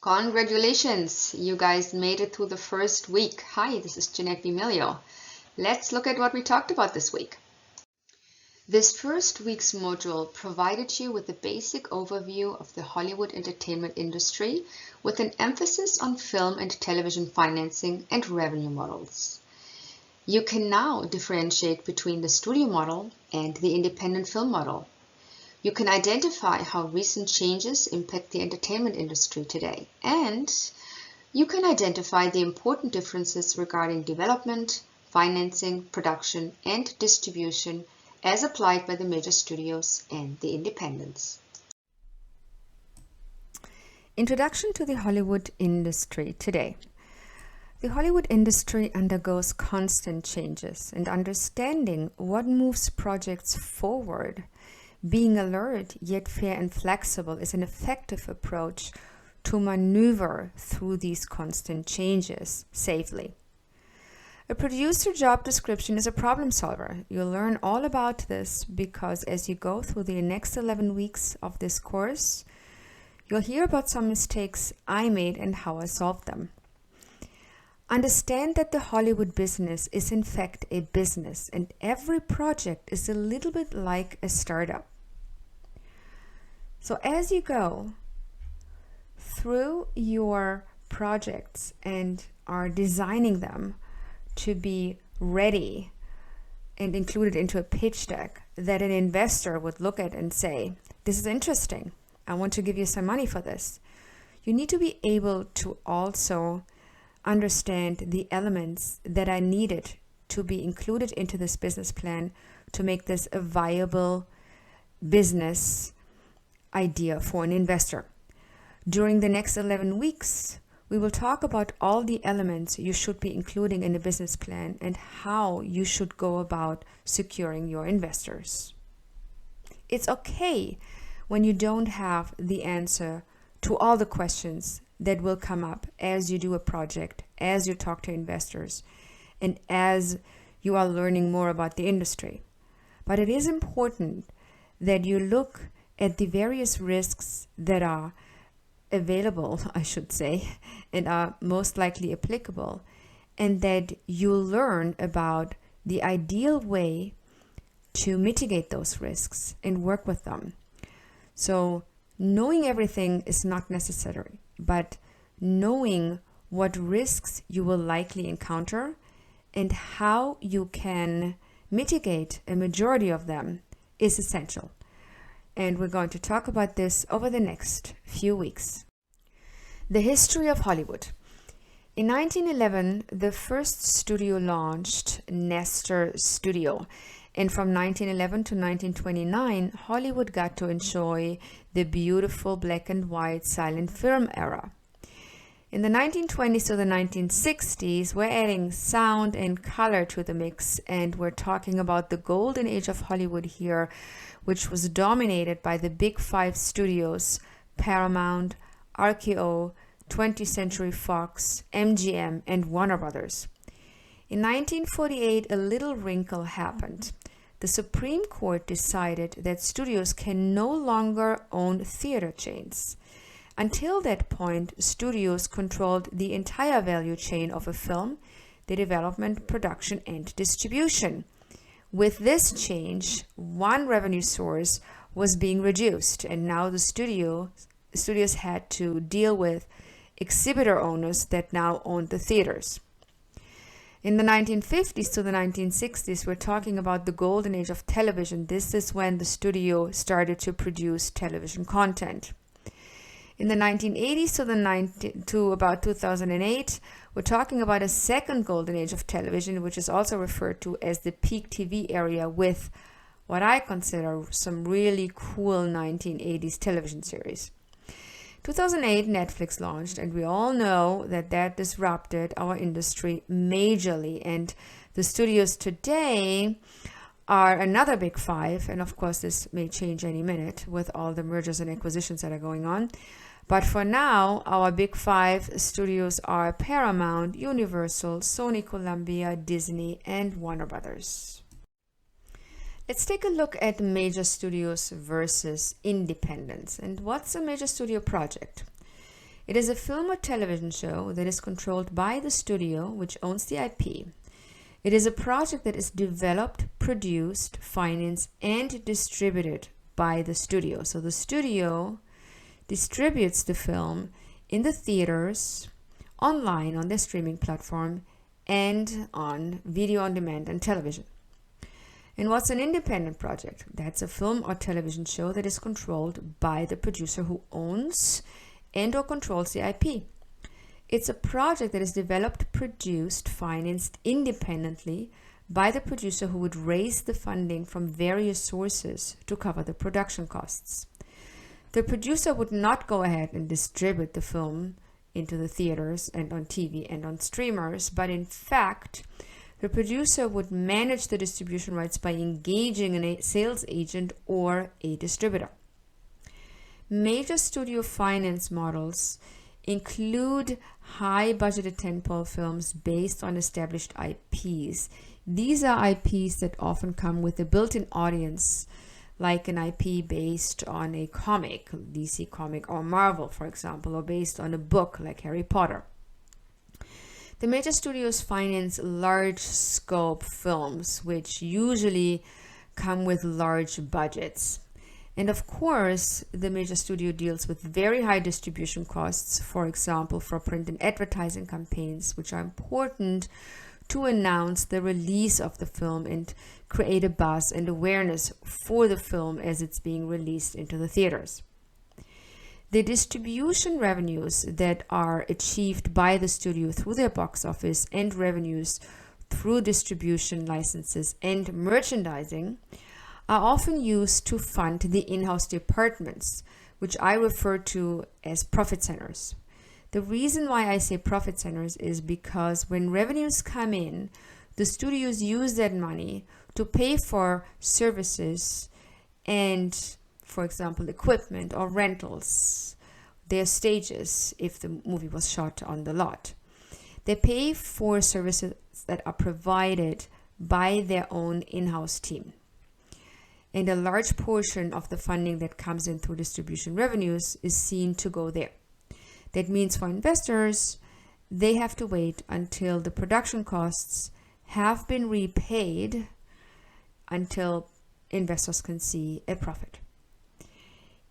Congratulations, you guys made it through the first week. Hi, this is Jeanette B. Milio. Let's look at what we talked about this week. This first week's module provided you with a basic overview of the Hollywood entertainment industry with an emphasis on film and television financing and revenue models. You can now differentiate between the studio model and the independent film model. You can identify how recent changes impact the entertainment industry today, and you can identify the important differences regarding development, financing, production, and distribution as applied by the major studios and the independents. Introduction to the Hollywood industry today. The Hollywood industry undergoes constant changes, and understanding what moves projects forward, being alert yet fair and flexible, is an effective approach to maneuver through these constant changes safely. A producer job description is a problem solver. You'll learn all about this because as you go through the next 11 weeks of this course, you'll hear about some mistakes I made and how I solved them. Understand that the Hollywood business is in fact a business, and every project is a little bit like a startup. So as you go through your projects and are designing them to be ready and included into a pitch deck that an investor would look at and say, this is interesting, I want to give you some money for this, you need to be able to also understand the elements that are needed to be included into this business plan to make this a viable business idea for an investor. During the next 11 weeks, we will talk about all the elements you should be including in a business plan and how you should go about securing your investors. It's okay when you don't have the answer to all the questions that will come up as you do a project, as you talk to investors, and as you are learning more about the industry. But it is important that you look at the various risks that are available, I should say, and are most likely applicable, and that you learn about the ideal way to mitigate those risks and work with them. So knowing everything is not necessary, but knowing what risks you will likely encounter and how you can mitigate a majority of them is essential. And we're going to talk about this over the next few weeks. The history of Hollywood. In 1911, the first studio launched Nestor Studio. And from 1911 to 1929, Hollywood got to enjoy the beautiful black and white silent film era. In the 1920s to the 1960s, we're adding sound and color to the mix, and we're talking about the golden age of Hollywood here, which was dominated by the big five studios: Paramount, RKO, 20th Century Fox, MGM, and Warner Brothers. In 1948, a little wrinkle happened. The Supreme Court decided that studios can no longer own theater chains. Until that point, studios controlled the entire value chain of a film, the development, production, and distribution. With this change, one revenue source was being reduced, and now the studios had to deal with exhibitor owners that now owned the theaters. In the 1950s to the 1960s, we're talking about the golden age of television. This is when the studio started to produce television content. In the 1980s to about 2008, we're talking about a second golden age of television, which is also referred to as the peak TV area, with what I consider some really cool 1980s television series. 2008, Netflix launched, and we all know that disrupted our industry majorly. And the studios today are another big five, and of course this may change any minute with all the mergers and acquisitions that are going on. But for now, our big five studios are Paramount, Universal, Sony Columbia, Disney, and Warner Brothers. Let's take a look at major studios versus independents. And what's a major studio project? It is a film or television show that is controlled by the studio, which owns the IP. It is a project that is developed, produced, financed, and distributed by the studio. So the studio distributes the film in the theaters, online on their streaming platform, and on video on demand and television. And what's an independent project? That's a film or television show that is controlled by the producer who owns and or controls the IP. It's a project that is developed, produced, financed independently by the producer who would raise the funding from various sources to cover the production costs. The producer would not go ahead and distribute the film into the theaters and on TV and on streamers, but in fact, the producer would manage the distribution rights by engaging a sales agent or a distributor. Major studio finance models include high-budgeted tentpole films based on established IPs. These are IPs that often come with a built-in audience, like an IP based on a comic, DC comic or Marvel, for example, or based on a book like Harry Potter. The major studios finance large scope films, which usually come with large budgets. And of course, the major studio deals with very high distribution costs, for example, for print and advertising campaigns, which are important to announce the release of the film and create a buzz and awareness for the film as it's being released into the theaters. The distribution revenues that are achieved by the studio through their box office and revenues through distribution licenses and merchandising are often used to fund the in-house departments, which I refer to as profit centers. The reason why I say profit centers is because when revenues come in, the studios use that money to pay for services and, for example, equipment or rentals, their stages if the movie was shot on the lot. They pay for services that are provided by their own in-house team. And a large portion of the funding that comes in through distribution revenues is seen to go there. That means for investors, they have to wait until the production costs have been repaid until investors can see a profit.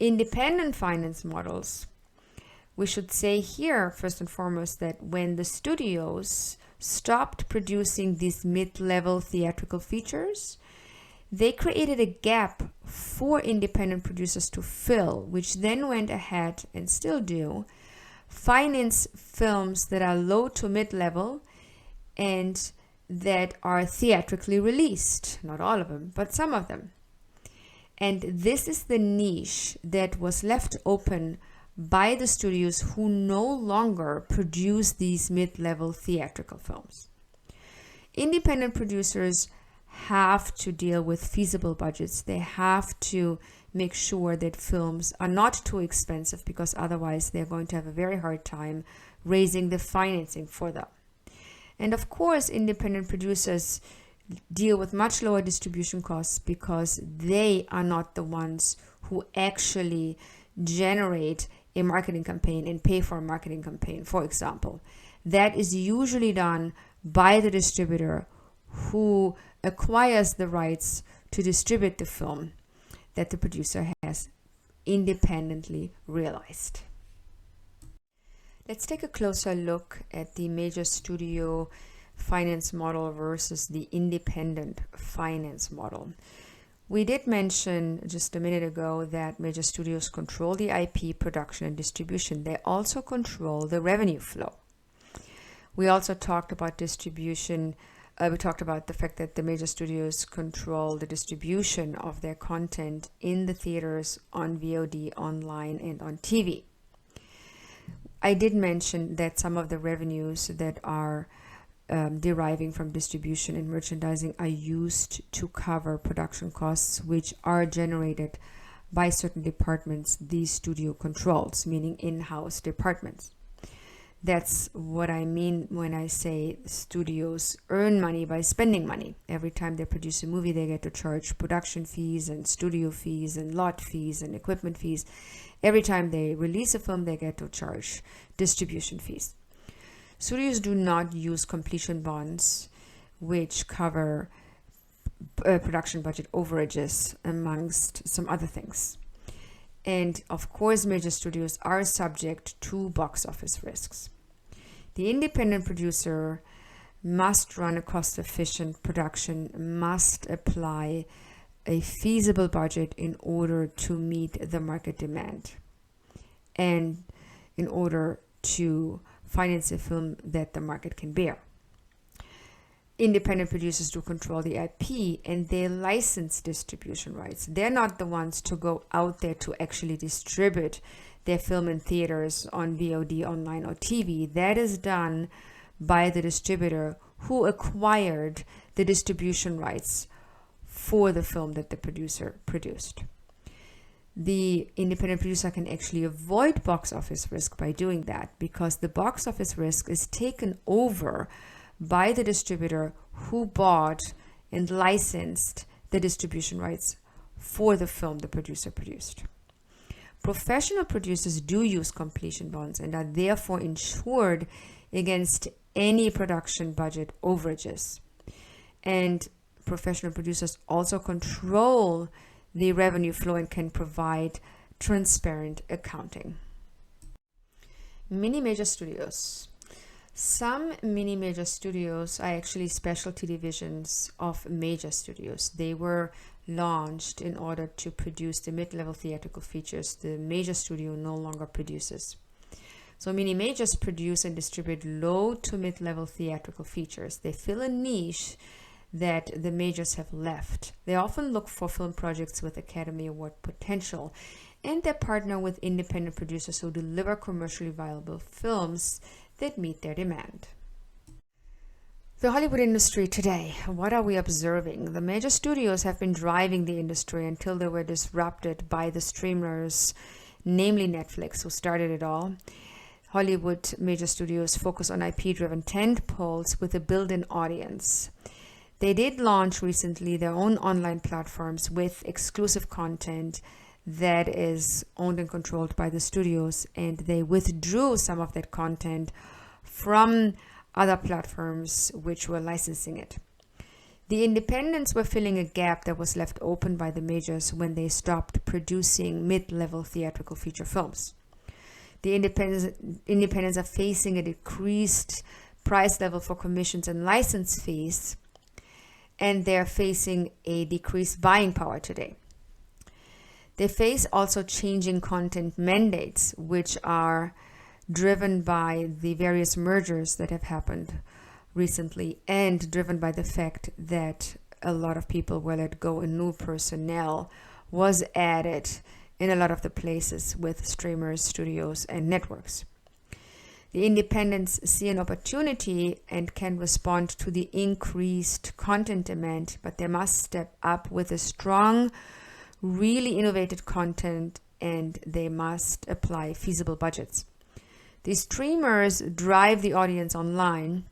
Independent finance models, we should say here first and foremost that when the studios stopped producing these mid-level theatrical features, they created a gap for independent producers to fill, which then went ahead and still do finance films that are low to mid-level and that are theatrically released. Not all of them, but some of them. And this is the niche that was left open by the studios who no longer produce these mid-level theatrical films. Independent producers have to deal with feasible budgets. They have to make sure that films are not too expensive, because otherwise they're going to have a very hard time raising the financing for them. And of course, independent producers deal with much lower distribution costs because they are not the ones who actually generate a marketing campaign and pay for a marketing campaign, for example. That is usually done by the distributor who acquires the rights to distribute the film that the producer has independently realized. Let's take a closer look at the major studio finance model versus the independent finance model. We did mention just a minute ago that major studios control the IP production and distribution. They also control the revenue flow. We also talked about distribution. We talked about the fact that the major studios control the distribution of their content in the theaters, on VOD, online, and on TV. I did mention that some of the revenues that are deriving from distribution and merchandising are used to cover production costs, which are generated by certain departments the studio controls, meaning in-house departments. That's what I mean when I say studios earn money by spending money. Every time they produce a movie, they get to charge production fees and studio fees and lot fees and equipment fees. Every time they release a film, they get to charge distribution fees. Studios do not use completion bonds, which cover production budget overages, amongst some other things. And of course, major studios are subject to box office risks. The independent producer must run a cost-efficient production, must apply a feasible budget in order to meet the market demand and in order to finance a film that the market can bear. Independent producers do control the IP and they license distribution rights. They're not the ones to go out there to actually distribute their film in theaters, on VOD, online, or TV. That is done by the distributor who acquired the distribution rights for the film that the producer produced. The independent producer can actually avoid box office risk by doing that, because the box office risk is taken over by the distributor who bought and licensed the distribution rights for the film the producer produced. Professional producers do use completion bonds and are therefore insured against any production budget overages. And professional producers also control the revenue flow and can provide transparent accounting. Mini major studios. Some mini major studios are actually specialty divisions of major studios. They were launched in order to produce the mid-level theatrical features the major studio no longer produces. So mini majors produce and distribute low to mid-level theatrical features. They fill a niche that the majors have left. They often look for film projects with Academy Award potential, and they partner with independent producers who deliver commercially viable films that meet their demand. The Hollywood industry today, what are we observing? The major studios have been driving the industry until they were disrupted by the streamers, namely Netflix, who started it all. Hollywood major studios focus on IP-driven tentpoles with a built-in audience. They did launch recently their own online platforms with exclusive content that is owned and controlled by the studios, and they withdrew some of that content from other platforms which were licensing it. The independents were filling a gap that was left open by the majors when they stopped producing mid-level theatrical feature films. The independents are facing a decreased price level for commissions and license fees, and they're facing a decreased buying power today. They face also changing content mandates, which are driven by the various mergers that have happened recently and driven by the fact that a lot of people were let go and new personnel was added in a lot of the places with streamers, studios, and networks. The independents see an opportunity and can respond to the increased content demand, but they must step up with a strong, really innovative content, and they must apply feasible budgets. The streamers drive the audience online.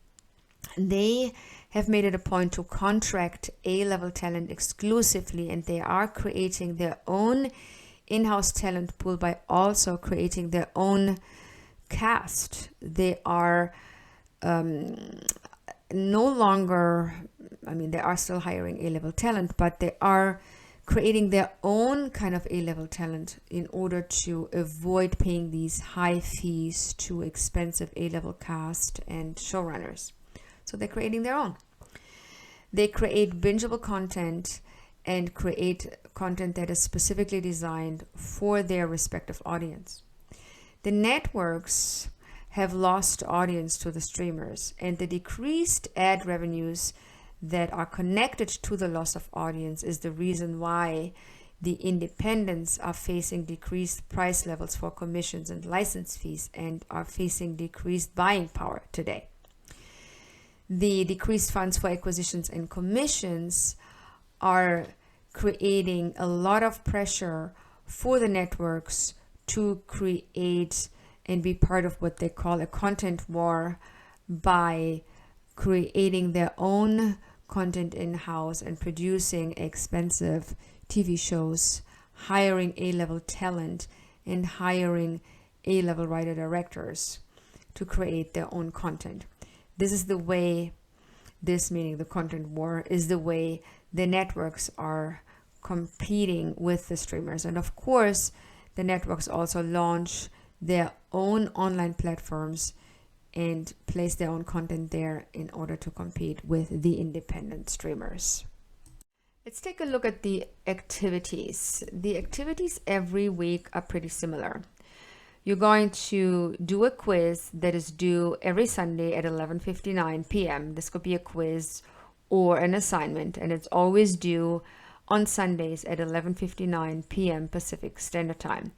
They have made it a point to contract A-level talent exclusively, and they are creating their own in-house talent pool by also creating their own cast. They are no longer, they are still hiring A-level talent, but they are creating their own kind of A-level talent in order to avoid paying these high fees to expensive A-level cast and showrunners. So they're creating their own. They create bingeable content and create content that is specifically designed for their respective audience. The networks have lost audience to the streamers, and the decreased ad revenues that are connected to the loss of audience is the reason why the independents are facing decreased price levels for commissions and license fees and are facing decreased buying power today. The decreased funds for acquisitions and commissions are creating a lot of pressure for the networks to create and be part of what they call a content war by creating their own content in-house and producing expensive TV shows, hiring A-level talent, and hiring A-level writer-directors to create their own content. This is the way, this meaning the content war, is the way the networks are competing with the streamers. And of course, the networks also launch their own online platforms and place their own content there in order to compete with the independent streamers. Let's take a look at the activities. The activities every week are pretty similar. You're going to do a quiz that is due every Sunday at 11:59 p.m. This could be a quiz or an assignment, and it's always due on Sundays at 11:59 p.m. Pacific Standard Time.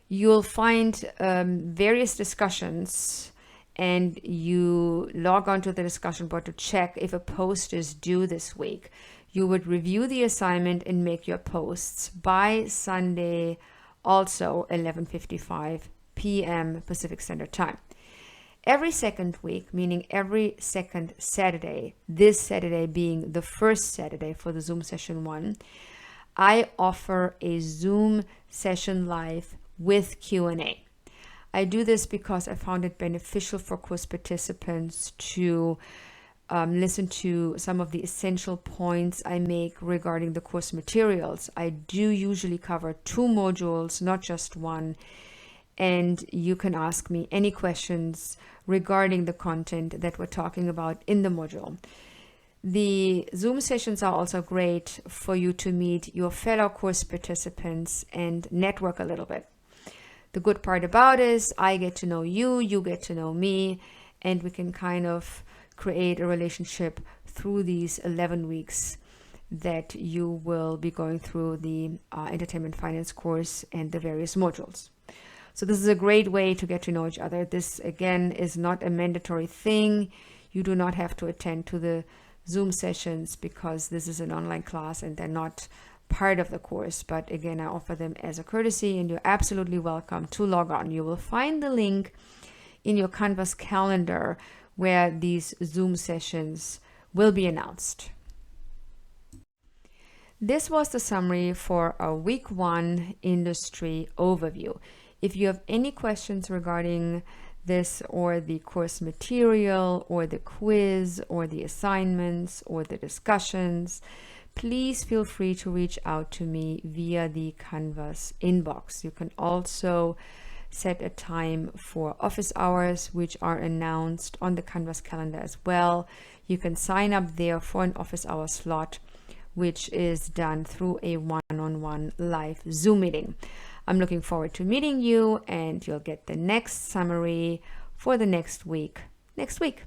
You'll find various discussions, and you log onto the discussion board to check if a post is due this week. You would review the assignment and make your posts by Sunday, also 11:55 p.m. Pacific Standard Time. Every second week, meaning every second Saturday, this Saturday being the first Saturday for the Zoom session 1, I offer a Zoom session live with Q&A. I do this because I found it beneficial for course participants to listen to some of the essential points I make regarding the course materials. I do usually cover 2 modules, not just one, and you can ask me any questions regarding the content that we're talking about in the module. The Zoom sessions are also great for you to meet your fellow course participants and network a little bit. The good part about it is I get to know you, you get to know me, and we can kind of create a relationship through these 11 weeks that you will be going through the entertainment finance course and the various modules. So this is a great way to get to know each other. This again is not a mandatory thing. You do not have to attend to the Zoom sessions because this is an online class and they're not part of the course. But again, I offer them as a courtesy, and you're absolutely welcome to log on. You will find the link in your Canvas calendar where these Zoom sessions will be announced. This was the summary for our week 1 industry overview. If you have any questions regarding this or the course material or the quiz or the assignments or the discussions, please feel free to reach out to me via the Canvas inbox. You can also set a time for office hours, which are announced on the Canvas calendar as well. You can sign up there for an office hour slot, which is done through a one-on-one live Zoom meeting. I'm looking forward to meeting you, and you'll get the next summary for the next week next week.